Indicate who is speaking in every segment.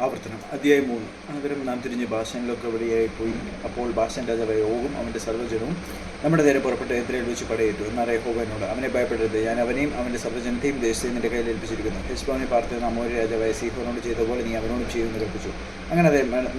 Speaker 1: ആവർത്തനം അധ്യായം 3. അനന്തരം നാം തിരിഞ്ഞ് ബാശാനിലൊക്കെ വഴിയായി പോയി. അപ്പോൾ ബാശാൻ രാജാവായ ഓഗും അവൻ്റെ സർവ്വജനവും നമ്മുടെ നേരെ പുറപ്പെട്ട് എദ്രയിൽ വെച്ച് പടയേറ്റു. എന്നാൽ യഹോവ എന്നോട്, അവനെ ഭയപ്പെടരുത്, ഞാൻ അവനെയും അവൻ്റെ സർവ്വജനത്തെയും ദേശത്തെയും നിന്റെ കയ്യിൽ ഏൽപ്പിച്ചിരിക്കുന്നു. ഹെശ്ബോനിൽ പാർത്തിരുന്ന അമോരി രാജാവായ സീഹോനോട് ചെയ്ത പോലെ നീ അവനോടും ചെയ്യുമെന്ന് കൽപ്പിച്ചു. അങ്ങനെ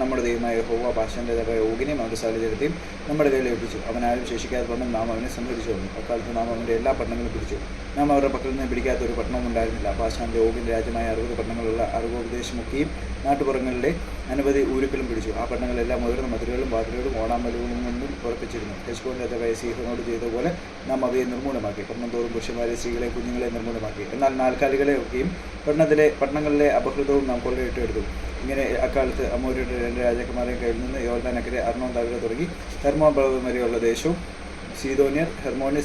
Speaker 1: നമ്മുടെ ദൈവമായ യഹോവ ബാശാൻ രാജാവായ ഓഗിനെയും അവൻ്റെ സർവ്വജനത്തെയും നമ്മുടെ കയ്യിൽ ഏൽപ്പിച്ചു. അവനാരും ശേഷിക്കാതെ വണ്ണം നാം അവനെ സംഹരിച്ചു വന്നു. അക്കാലത്ത് നാം അവൻ്റെ എല്ലാ പട്ടണങ്ങളും പിടിച്ചു. നാം അവരുടെ പക്കൽ നിന്ന് പിടിക്കാത്ത ഒരു പട്ടണവും ഉണ്ടായിരുന്നില്ല. ബാശാന്റെ ഓഗിൻ്റെ രാജ്യമായ 60 പട്ടണങ്ങളുള്ള അർഗോപദേശമൊക്കെയും നാട്ടുപുറങ്ങളിലെ അനവധി ഊരുക്കളും പിടിച്ചു. ആ പട്ടണങ്ങളെല്ലാം ഉയർന്ന മതിലുകളും വാതിലുകളും ഓടാമലുകളും നിന്നും ഉറപ്പിച്ചിരുന്നു. ഹെശ്ബോൻ രാജാവായ സീഹോനോട് ചെയ്തതുപോലെ നാം അവയെ നിർമ്മൂലമാക്കി. പട്ടണത്തോറും പുരുഷന്മാരെ, സ്ത്രീകളെ, കുഞ്ഞുങ്ങളെ നിർമ്മൂലമാക്കി. എന്നാൽ നാൽക്കാലികളെ ഒക്കെയും പട്ടണങ്ങളിലെ അപഹൃതവും നാം കൊള്ളയിട്ടെടുത്തു. ഇങ്ങനെ അക്കാലത്ത് അമോര്യരുടെ 2 രാജാക്കന്മാരെയും കയ്യിൽ നിന്ന് യോർദാൻ അക്കരെ അർണോൻ താഴ്വര തുടങ്ങി ഹെർമോൻ പർവ്വതം വരെയുള്ള ദേശവും, സീദോന്യർ ഹെർമോന്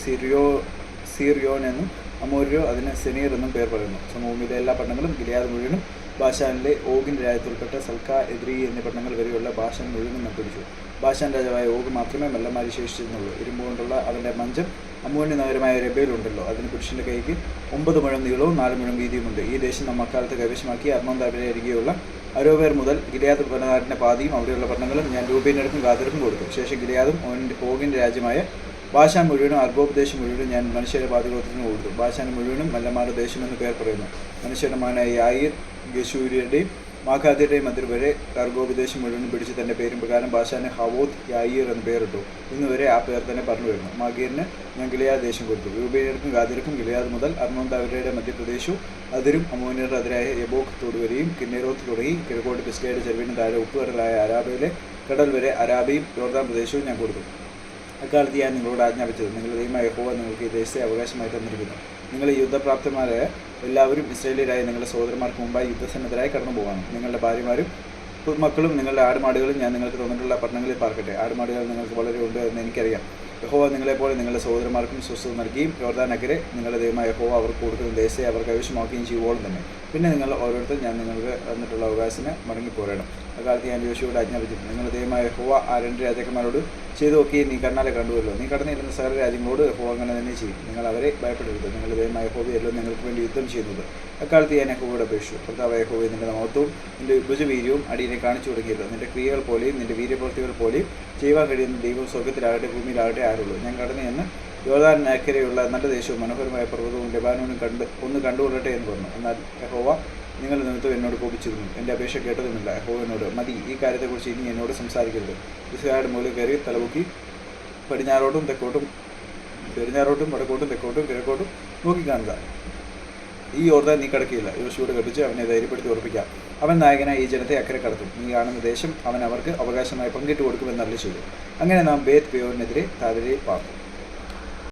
Speaker 1: സീറിയോൻ എന്നും അമോര്യോ അതിന് സെനീർ എന്നും പേർ പറയുന്നു. സമഭൂമിയിലെ എല്ലാ പട്ടണങ്ങളും ഗിലെയാദ് മുഴുവനും ബാശാനിലെ ഓഗിൻ്റെ രാജ്യത്തിൽപ്പെട്ട സൽക്ക, എദ്രി എന്നീ പട്ടണങ്ങൾ വരെയുള്ള ബാശാൻ മുഴുവനും നാം പിടിച്ചു. ബാശാൻ രാജാവായ ഓഗ് മാത്രമേ മല്ലന്മാരി ശേഷിച്ചിരുന്നുള്ളൂ. ഇരുമ്പ് കൊണ്ടുള്ള അവൻ്റെ മഞ്ചം അമ്മോന്യ നഗരമായ രബേലുണ്ടല്ലോ, അതിന് പുരുഷൻ്റെ കൈക്ക് 9 മുഴം നീളവും 4 മുഴം വീതിയുമുണ്ട്. ഈ ദേശം നാം അക്കാലത്ത് കൈവശമാക്കി. അർണോൻ താഴ്വര അരികെയുള്ള അരോവേർ മുതൽ ഗിലെയാദ് വനനാടിൻ്റെ പാതിയും അവിടെയുള്ള പട്ടണങ്ങളും ഞാൻ രൂപേനെടുക്കും ഗാദർക്കും കൊടുത്തു. ശേഷം ഗിലെയാദും ഓഗിൻ്റെ രാജ്യമായ ബാശാൻ മുഴുവനും അർഗോപദേശം മുഴുവനും ഞാൻ മനുഷ്യരുടെ പാതിഗോത്രത്തിന് കൊടുത്തു. ബാശാൻ മുഴുവനും മല്ലന്മാരുടെ ദേശമെന്ന് പേർ പറയുന്നു. മനുഷ്യരുടെ മകനായ യായീർ ഗശൂര്യരുടെയും മാഖാത്യരുടെയും മധ്യ വരെ അർഗോപദേശം മുഴുവനും പിടിച്ച് തൻ്റെ പേരും പ്രകാരം ബാശാന് ഹവോത്ത് യായീർ എന്ന് പേരിട്ടു. ഇന്നുവരെ ആ പേർ തന്നെ പറഞ്ഞു വരുന്നു. മാഗീറിന് ഞാൻ ഗിലെയാദ് ദേശം കൊടുത്തു. രൂപേനർക്കും ഗാദിർക്കും ഗിലെയാദ് മുതൽ അർണോൻ താഴ്വരയുടെ മധ്യപ്രദേശവും അതിരും അമോന്യരുടെ അതിരായ യബോക്ക് തോടുവരെയും കിന്നേരോത്ത് തുടങ്ങി കിഴക്കോട്ട് പിസ്കയുടെ ചെരുവിന് താഴെ ഉപ്പുകടലായ അരാബയിലെ കടൽ വരെ അരാബയും യോർദാൻ പ്രദേശവും ഞാൻ കൊടുത്തു. അക്കാലത്ത് ഞാൻ നിങ്ങളോട് ആജ്ഞാപിച്ചത്, നിങ്ങളുടെ ദൈവമായ യഹോവ നിങ്ങൾക്ക് ഈ ദേശത്തെ അവകാശമായി തന്നിരിക്കുന്നു. നിങ്ങൾ യുദ്ധപ്രാപ്തന്മാരായ എല്ലാവരും ഇസ്രായേലിയരായ നിങ്ങളുടെ സഹോദരന്മാർക്ക് മുമ്പായി യുദ്ധസന്നദ്ധരായി കടന്നു പോകണം. നിങ്ങളുടെ ഭാര്യമാരും മക്കളും നിങ്ങളുടെ ആടുമാടുകളും ഞാൻ നിങ്ങൾക്ക് തന്നിട്ടുള്ള പട്ടണങ്ങളിൽ പാർക്കട്ടെ. ആടുമാടുകൾ നിങ്ങൾക്ക് വളരെ ഉണ്ട് എന്ന് എനിക്കറിയാം. യഹോവ നിങ്ങളെപ്പോലെ നിങ്ങളുടെ സഹോദരന്മാർക്കും സ്വസ്ഥത നൽകുകയും യോർദാൻ അക്കരെ നിങ്ങളുടെ ദൈവമായ യഹോവ അവർക്ക് കൊടുക്കുന്ന ദേശത്തെ അവർ കൈവശമാക്കുകയും ചെയ്യുവോളം തന്നെ. പിന്നെ നിങ്ങൾ ഓരോരുത്തരും ഞാൻ നിങ്ങൾക്ക് തന്നിട്ടുള്ള അവകാശത്തിന് മടങ്ങിപ്പോരണം. അക്കാലത്ത് ഞാൻ യോശുവയോട് ആജ്ഞാപിച്ചു, നിങ്ങളുടെ ദൈവമായ യഹോവ ആ 2 രാജാക്കന്മാരോട് ചെയ്തു നോക്കുകയും നീ കണ്ണാലെ കണ്ടുവല്ലോ. നീ കടന്നിരുന്ന സകല രാജ്യങ്ങളോട് യഹോവ അങ്ങനെ തന്നെ ചെയ്യും. നിങ്ങൾ അവരെ ഭയപ്പെടരുത്. നിങ്ങളുടെ ദൈവമായ യഹോവയല്ലോ നിങ്ങൾക്ക് വേണ്ടി യുദ്ധം ചെയ്യുന്നത്. അക്കാലത്ത് ഞാൻ യഹോവയോട് അപേക്ഷിച്ചു, കർത്താവായ യഹോവയെ നിന്റെ മഹത്വവും നിന്റെ ഭുജവീര്യവും അടിയനെ കാണിച്ചു തുടങ്ങിയത്. നിന്റെ ക്രിയകൾ പോലെയും നിന്റെ വീര്യപ്രവൃത്തികൾ പോലെയും ചെയ്യുവാൻ കഴിയുന്ന ദൈവം സ്വർഗത്തിലാകട്ടെ ഭൂമിയിലാകട്ടെ ആരുള്ളൂ. ഞാൻ കടന്നു എന്ന് യോർദാൻ അക്കരെയുള്ള നല്ല ദേശവും മനോഹരമായ പർവ്വതവും ലെബാനോനും കണ്ടുകൊള്ളട്ടെ എന്ന് പറഞ്ഞു. എന്നാൽ യഹോവ നിങ്ങളുടെ നിമിത്തം എന്നോട് കോപിച്ചിരുന്നു. എൻ്റെ അപേക്ഷ കേട്ടതുമില്ല. യഹോവ എന്നോട്, മതി, ഈ കാര്യത്തെക്കുറിച്ച് ഇനി എന്നോട് സംസാരിക്കരുത്. ഇസ്രായേലിന്റെ മുകളിൽ കയറി തലപൊക്കി പടിഞ്ഞാറോട്ടും വടക്കോട്ടും തെക്കോട്ടും കിഴക്കോട്ടും നോക്കിക്കാണുക. ഈ യോർദാൻ നീ കടക്കുകയില്ല. യോശുവയോട് കൽപ്പിച്ച് അവനെ ധൈര്യപ്പെടുത്തി ഉറപ്പിക്കാം. അവൻ നായകനായി ഈ ജനത്തെ അക്കരെ കടത്തും. നീ കാണുന്ന ദേശം അവൻ അവർക്ക് അവകാശമായി പങ്കിട്ട് കൊടുക്കുമെന്ന് അരുളിച്ചെയ്തു. അങ്ങനെ നാം ബേത്ത് പെയോരിനെതിരെ താഴ്വരയിൽ പാർത്തു.